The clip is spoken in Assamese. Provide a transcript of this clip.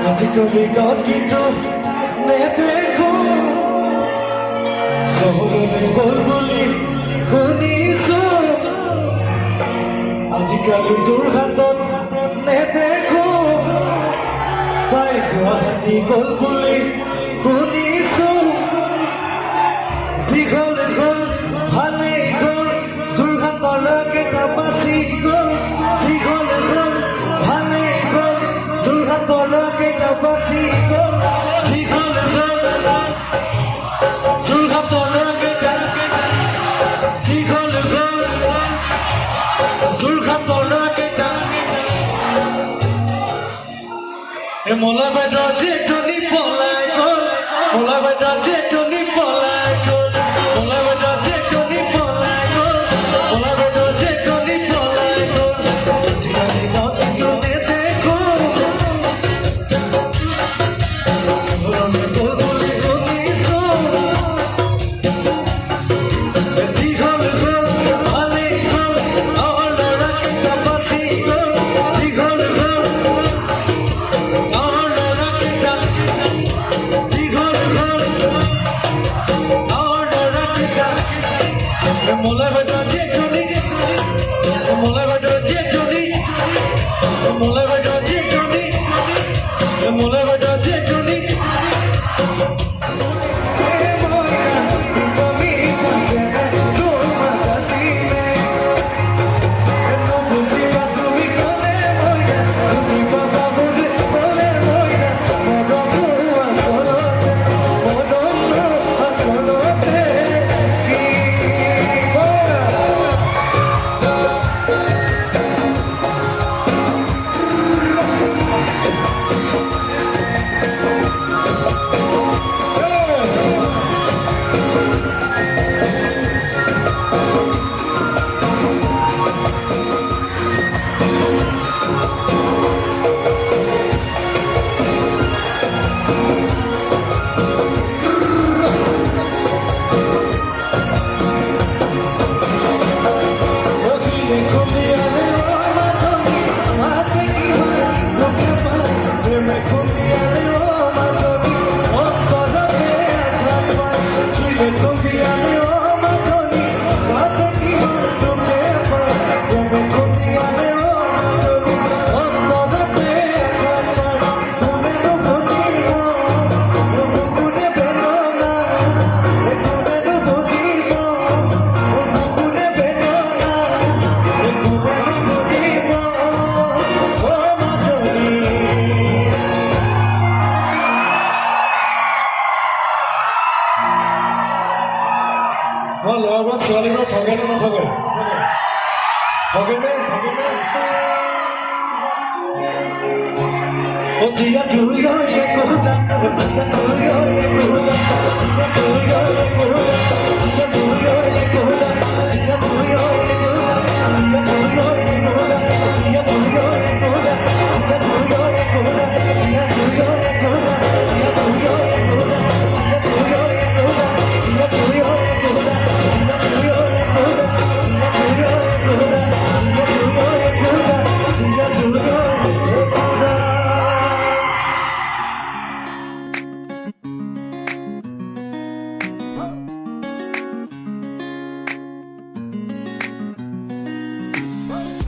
আজিকালি গাঁৱত কিন্তু নেদেখো চহৰলৈ গ'ল বুলি শুনিছো আজিকালি যোৰহাটত নেদেখো তাই গুৱাহাটী গ'ল বুলি শুনিছো যিঘল এখন ভালেই গ'ল যোৰহাটলৈকে নাপাচি গ'ল যিঘল এখন ভালেই গ'ল যোৰহাটলৈকে নাপাচি গ'ল যিঘল এখন যোৰহাটলৈকে যিঘল এখন যোৰহাটলৈকে মলা বাইদেউ যেজনী পলাই গ'ল মলা বাইদেউ যেজনী পলাই গ'ল মলা বাইদেউ যেজনী পলাই গ'ল মলা বাইদেউ যেজনী পলাই গ'ল আজিকালি গাঁৱত কিন্তু নেদেখো চহৰলৈ গ'ল বুলি শুনিছো যিঘল গ'ল ভালেই গ'ল আমাৰ ল'ৰাকেইটা বাচি গ'ল যিঘল গ'ল মোলা বেটা যেজনী মোলা বেটা যেজনী মোলা বেটা যেজনী মোলা বেটা যেজনী ল'ৰাবোৰক ছোৱালীবোৰক ঠগেনে নঠগে ঠগেনে দিয়া তুই দিয়া তুই